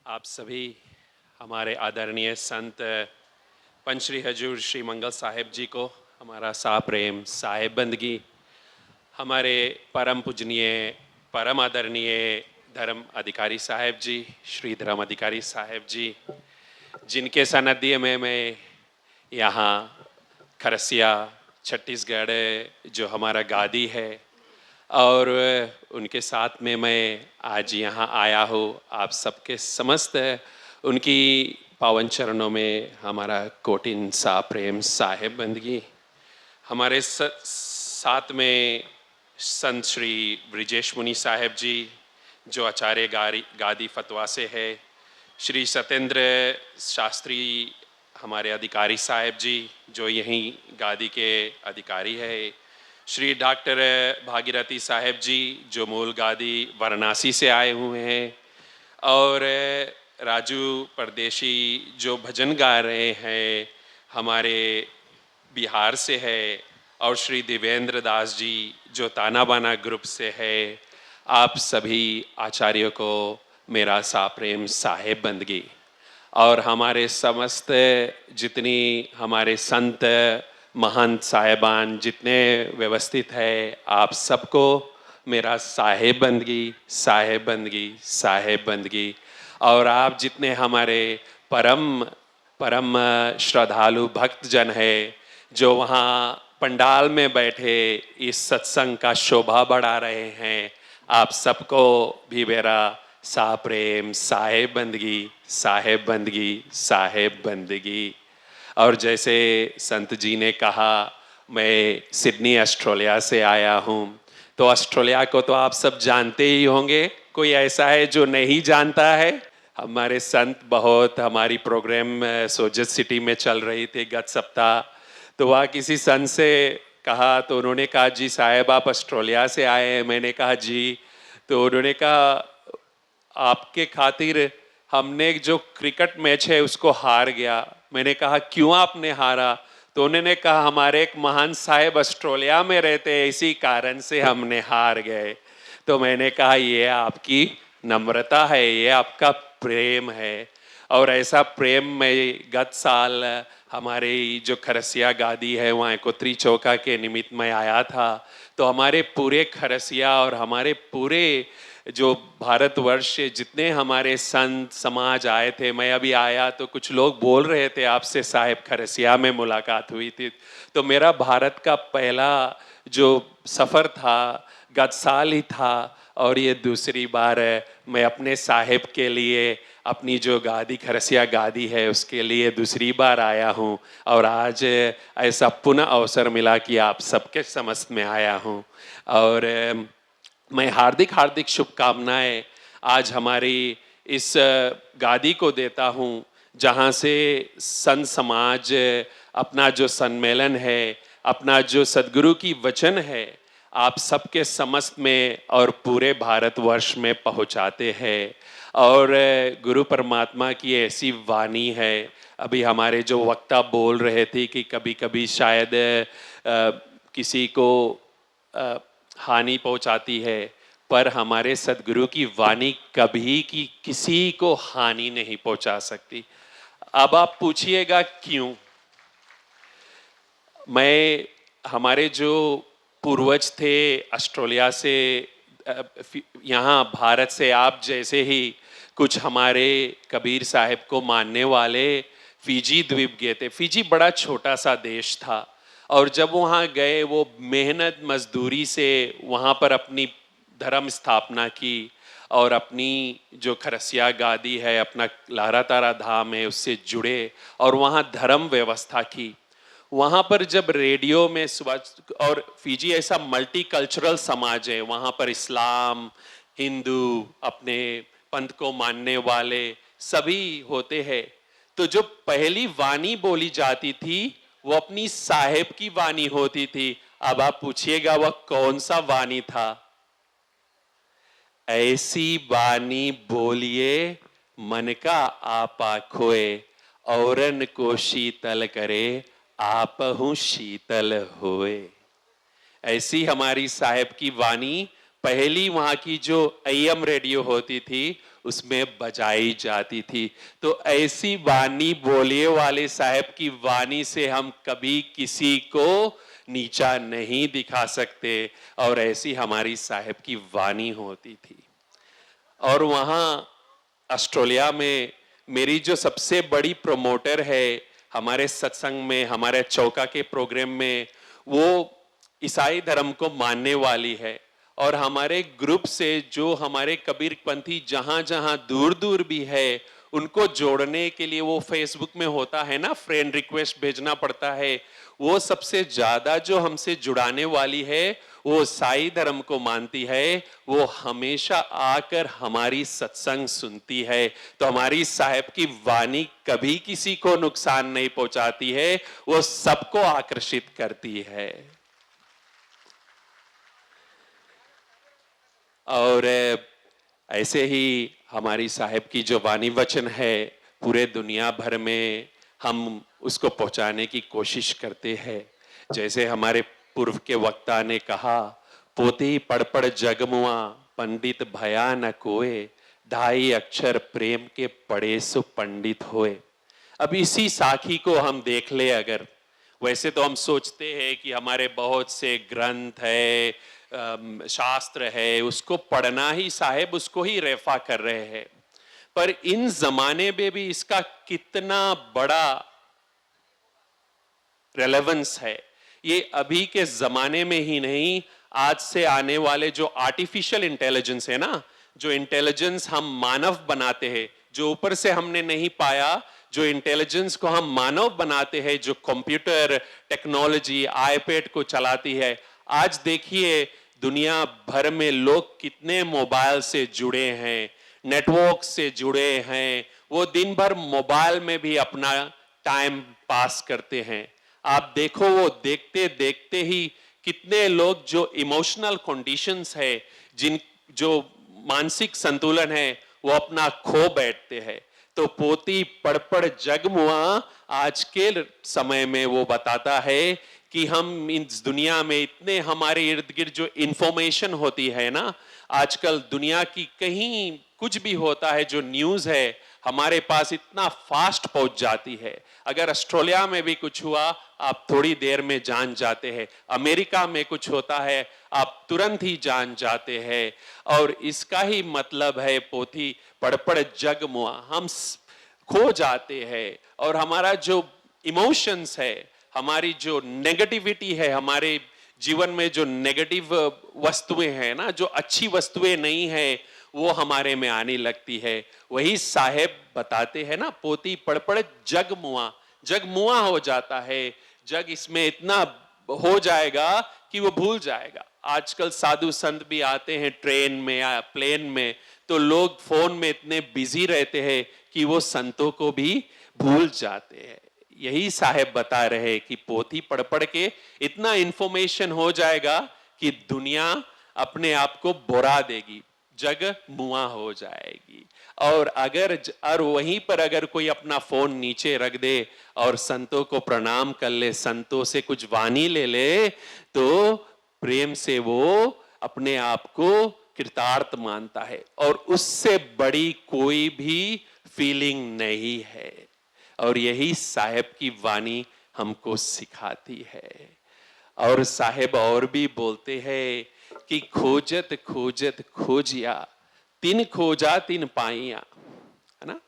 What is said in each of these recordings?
आप सभी हमारे आदरणीय संत पंचश्री हजूर श्री मंगल साहिब जी को हमारा सा प्रेम साहिब बंदगी, हमारे परम पूजनीय परम आदरणीय धर्म अधिकारी साहिब जी, श्री धर्म अधिकारी साहिब जी, जिनके सानिध्य में मैं यहाँ खरसिया छत्तीसगढ़ जो हमारा गादी है और उनके साथ में मैं आज यहाँ आया हूँ। आप सबके समस्त उनकी पावन चरणों में हमारा कोटिन सा प्रेम साहिब बंदगी। हमारे साथ में संत श्री ब्रिजेश मुनि साहेब जी जो आचार्य गादी फतवा से है, श्री सत्येंद्र शास्त्री हमारे अधिकारी साहेब जी जो यहीं गादी के अधिकारी है, श्री डॉक्टर भागीरथी साहेब जी जो मूल गादी वाराणसी से आए हुए हैं, और राजू परदेशी जो भजन गा रहे हैं हमारे बिहार से है, और श्री देवेंद्र दास जी जो ताना बाना ग्रुप से है। आप सभी आचार्यों को मेरा सा प्रेम साहेब बंदगी, और हमारे समस्त जितनी हमारे संत महंत साहेबान जितने व्यवस्थित है, आप सबको मेरा साहेब बंदगी साहेब बंदगी साहेब बंदगी। और आप जितने हमारे परम परम श्रद्धालु भक्तजन है जो वहाँ पंडाल में बैठे इस सत्संग का शोभा बढ़ा रहे हैं, आप सबको भी मेरा सा प्रेम साहेब बंदगी साहेब बंदगी साहेब बंदगी। और जैसे संत जी ने कहा, मैं सिडनी ऑस्ट्रेलिया से आया हूँ, तो ऑस्ट्रेलिया को तो आप सब जानते ही होंगे, कोई ऐसा है जो नहीं जानता है? हमारे संत बहुत हमारी प्रोग्राम सोजत सिटी में चल रही थी गत सप्ताह, तो वहाँ किसी संत से कहा तो उन्होंने कहा जी साहेब आप ऑस्ट्रेलिया से आए हैं। मैंने कहा जी, तो उन्होंने कहा आपके खातिर हमने जो क्रिकेट मैच है उसको हार गया। मैंने कहा क्यों आपने हारा? तो उन्होंने कहा हमारे एक महान साहेब ऑस्ट्रेलिया में रहते हैं, इसी कारण से हमने हार गए। तो मैंने कहा ये आपकी नम्रता है, ये आपका प्रेम है। और ऐसा प्रेम मैं गत साल हमारे जो खरसिया गादी है वहाँ एकोत्री चौका के निमित्त में आया था, तो हमारे पूरे खरसिया और हमारे पूरे जो भारतवर्ष से जितने हमारे संत समाज आए थे, मैं अभी आया तो कुछ लोग बोल रहे थे आपसे साहेब खरसिया में मुलाकात हुई थी। तो मेरा भारत का पहला जो सफ़र था गत साल ही था, और ये दूसरी बार मैं अपने साहेब के लिए अपनी जो गादी खरसिया गादी है उसके लिए दूसरी बार आया हूँ, और आज ऐसा पुनः अवसर मिला कि आप सबके समस्त में आया हूँ। और मैं हार्दिक हार्दिक शुभकामनाएं आज हमारी इस गादी को देता हूँ जहाँ से संत समाज अपना जो सम्मेलन है, अपना जो सद्गुरु की वचन है, आप सबके समस्त में और पूरे भारतवर्ष में पहुँचाते हैं। और गुरु परमात्मा की ऐसी वाणी है, अभी हमारे जो वक्ता बोल रहे थे कि कभी कभी शायद किसी को हानि पहुंचाती है, पर हमारे सद्गुरु की वाणी कभी की किसी को हानि नहीं पहुंचा सकती। अब आप पूछिएगा क्यों? मैं हमारे जो पूर्वज थे ऑस्ट्रेलिया से, यहाँ भारत से आप जैसे ही कुछ हमारे कबीर साहिब को मानने वाले फिजी द्वीप गए थे। फिजी बड़ा छोटा सा देश था, और जब वहाँ गए वो मेहनत मजदूरी से वहाँ पर अपनी धर्म स्थापना की, और अपनी जो खरसिया गादी है, अपना लहरा तारा धाम है, उससे जुड़े और वहाँ धर्म व्यवस्था की। वहाँ पर जब रेडियो में सुबह, और फिजी ऐसा मल्टी कल्चरल समाज है, वहाँ पर इस्लाम, हिंदू, अपने पंथ को मानने वाले सभी होते हैं। तो जो पहली वाणी बोली जाती थी वो अपनी साहेब की वाणी होती थी। अब आप पूछिएगा वह कौन सा वाणी था? ऐसी वाणी बोलिए मन का आपा खोए, औरन को शीतल करे आपहु शीतल होए। ऐसी हमारी साहेब की वाणी पहली वहाँ की जो AM रेडियो होती थी उसमें बजाई जाती थी। तो ऐसी वाणी बोलिए वाले साहब की वाणी से हम कभी किसी को नीचा नहीं दिखा सकते, और ऐसी हमारी साहब की वाणी होती थी। और वहाँ ऑस्ट्रेलिया में मेरी जो सबसे बड़ी प्रमोटर है हमारे सत्संग में, हमारे चौका के प्रोग्राम में, वो ईसाई धर्म को मानने वाली है। और हमारे ग्रुप से जो हमारे कबीरपंथी जहां जहां दूर दूर भी है, उनको जोड़ने के लिए वो फेसबुक में होता है ना, फ्रेंड रिक्वेस्ट भेजना पड़ता है। वो सबसे ज्यादा जो हमसे जुड़ाने वाली है वो साई धर्म को मानती है। वो हमेशा आकर हमारी सत्संग सुनती है। तो हमारी साहब की वाणी कभी किसी को नुकसान नहीं पहुंचाती है, वो सबको आकर्षित करती है। और ऐसे ही हमारी साहब की जो वाणी वचन है पूरे दुनिया भर में हम उसको पहुंचाने की कोशिश करते हैं। जैसे हमारे पूर्व के वक्ता ने कहा, पोती पढ़ पढ़ जगमुआ पंडित भया न कोय, ढाई अक्षर प्रेम के पढ़े सो पंडित होए। अब इसी साखी को हम देख ले अगर, वैसे तो हम सोचते हैं कि हमारे बहुत से ग्रंथ है, शास्त्र है, उसको पढ़ना ही साहेब उसको ही रेफा कर रहे हैं। पर इन जमाने में भी इसका कितना बड़ा रेलेवेंस है, ये अभी के जमाने में ही नहीं, आज से आने वाले जो आर्टिफिशियल इंटेलिजेंस है ना, जो इंटेलिजेंस हम मानव बनाते हैं, जो ऊपर से हमने नहीं पाया, जो इंटेलिजेंस को हम मानव बनाते हैं, जो कंप्यूटर टेक्नोलॉजी आईपैड को चलाती है। आज देखिए दुनिया भर में लोग कितने मोबाइल से जुड़े हैं, नेटवर्क से जुड़े हैं, वो दिन भर मोबाइल में भी अपना टाइम पास करते हैं। आप देखो वो देखते देखते ही कितने लोग जो इमोशनल कंडीशंस है, जिन जो मानसिक संतुलन है, वो अपना खो बैठते हैं। तो पोती पढ़ पढ़ जगमुआ आज के समय में वो बताता है कि हम इस दुनिया में इतने, हमारे इर्द गिर्द जो इंफॉर्मेशन होती है ना, आजकल दुनिया की कहीं कुछ भी होता है, जो न्यूज़ है हमारे पास इतना फास्ट पहुंच जाती है। अगर ऑस्ट्रेलिया में भी कुछ हुआ आप थोड़ी देर में जान जाते हैं, अमेरिका में कुछ होता है आप तुरंत ही जान जाते हैं। और इसका ही मतलब है पोथी पढ़ पढ़ जग मुआ, हम खो जाते हैं। और हमारा जो इमोशंस है, हमारी जो नेगेटिविटी है, हमारे जीवन में जो नेगेटिव वस्तुएं हैं ना, जो अच्छी वस्तुएं नहीं है, वो हमारे में आने लगती है। वही साहेब बताते हैं ना, पोती पढ़ पढ़ जग मुआ हो जाता है। जग इसमें इतना हो जाएगा कि वो भूल जाएगा। आजकल साधु संत भी आते हैं ट्रेन में या प्लेन में, तो लोग फोन में इतने बिजी रहते हैं कि वो संतों को भी भूल जाते हैं। यही साहेब बता रहे कि पोथी पढ़ पढ़ के इतना इंफॉर्मेशन हो जाएगा कि दुनिया अपने आप को बुरा देगी, जग मुआ हो जाएगी। और वहीं पर अगर कोई अपना फोन नीचे रख दे और संतों को प्रणाम कर ले, संतों से कुछ वाणी ले ले, तो प्रेम से वो अपने आप को कृतार्थ मानता है। और उससे बड़ी कोई भी फीलिंग नहीं है। और यही साहेब की वाणी हमको सिखाती है। और साहेब और भी बोलते हैं कि खोजत खोजत खोजिया, तिन खोजा तिन पाइया, है ना।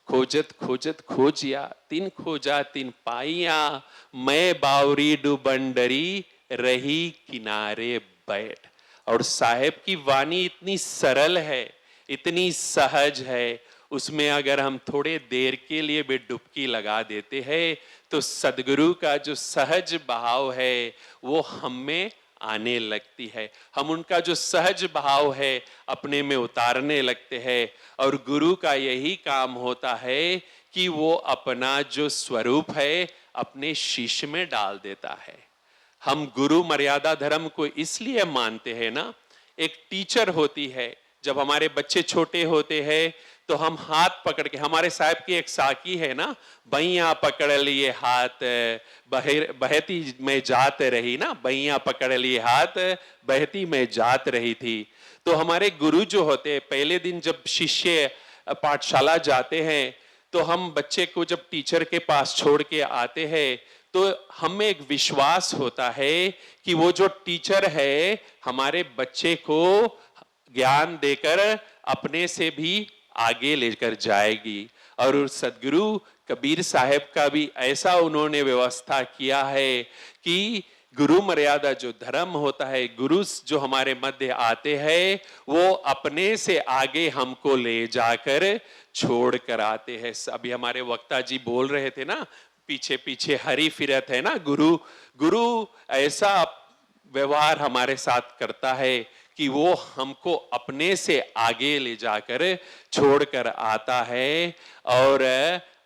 खोजत खोजत खोजिया, तिन खोजा तिन पाइया, मैं बावरी डुबंडरी रही किनारे बैठ। और साहेब की वाणी इतनी सरल है, इतनी सहज है, उसमें अगर हम थोड़े देर के लिए भी डुबकी लगा देते हैं तो सदगुरु का जो सहज भाव है वो हम में आने लगती है। हम उनका जो सहज भाव है अपने में उतारने लगते हैं। और गुरु का यही काम होता है कि वो अपना जो स्वरूप है अपने शिष्य में डाल देता है। हम गुरु मर्यादा धर्म को इसलिए मानते हैं ना, एक टीचर होती है, जब हमारे बच्चे छोटे होते हैं तो हम हाथ पकड़ के, हमारे साहब की एक साकी है ना, बैया पकड़ लिए हाथ बहती में जात रही ना, बैया पकड़ लिए हाथ बहती में जात रही थी। तो हमारे गुरु जो होते, पहले दिन जब शिष्य पाठशाला जाते हैं तो हम बच्चे को जब टीचर के पास छोड़ के आते हैं तो हमें एक विश्वास होता है कि वो जो टीचर है हमारे बच्चे को ज्ञान देकर अपने से भी आगे लेकर जाएगी। और सदगुरु कबीर साहब का भी ऐसा उन्होंने व्यवस्था किया है कि गुरु मर्यादा जो धर्म होता है, गुरु जो हमारे मध्य आते हैं वो अपने से आगे हमको ले जाकर छोड़ कर आते हैं। अभी हमारे वक्ता जी बोल रहे थे ना, पीछे पीछे हरी फिरत है ना, गुरु गुरु ऐसा व्यवहार हमारे साथ करता है कि वो हमको अपने से आगे ले जाकर छोड़कर आता है और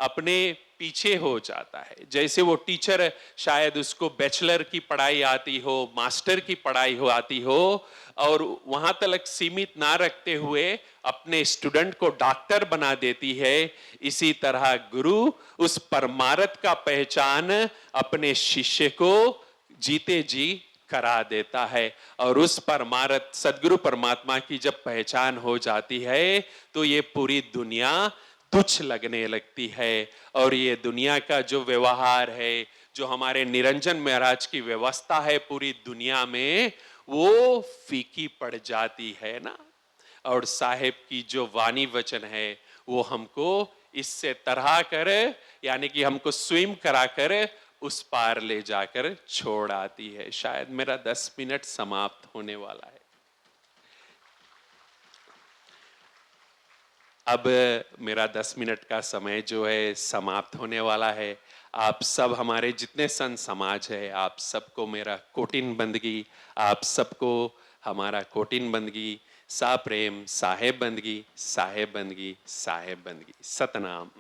अपने पीछे हो जाता है। जैसे वो टीचर शायद उसको बैचलर की पढ़ाई आती हो, मास्टर की पढ़ाई हो आती हो, और वहां तक सीमित ना रखते हुए अपने स्टूडेंट को डॉक्टर बना देती है। इसी तरह गुरु उस परमार्थ का पहचान अपने शिष्य को जीते जी करा देता है। और उस परमार्थ सदगुरु परमात्मा की जब पहचान हो जाती है तो ये पूरी दुनिया तुच्छ लगने लगती है। और ये दुनिया का जो व्यवहार है, जो हमारे निरंजन महाराज की व्यवस्था है पूरी दुनिया में, वो फीकी पड़ जाती है ना। और साहेब की जो वाणी वचन है वो हमको इससे तरह कर, यानी कि हमको स्विम कराकर उस पार ले जाकर छोड़ आती है। शायद मेरा 10 मिनट समाप्त होने वाला है। अब मेरा 10 मिनट का समय जो है समाप्त होने वाला है। आप सब हमारे जितने संत समाज है, आप सबको मेरा कोटिन बंदगी, आप सबको हमारा कोटिन बंदगी। सा प्रेम साहेब बंदगी, साहेब बंदगी, साहेब बंदगी। सतनाम।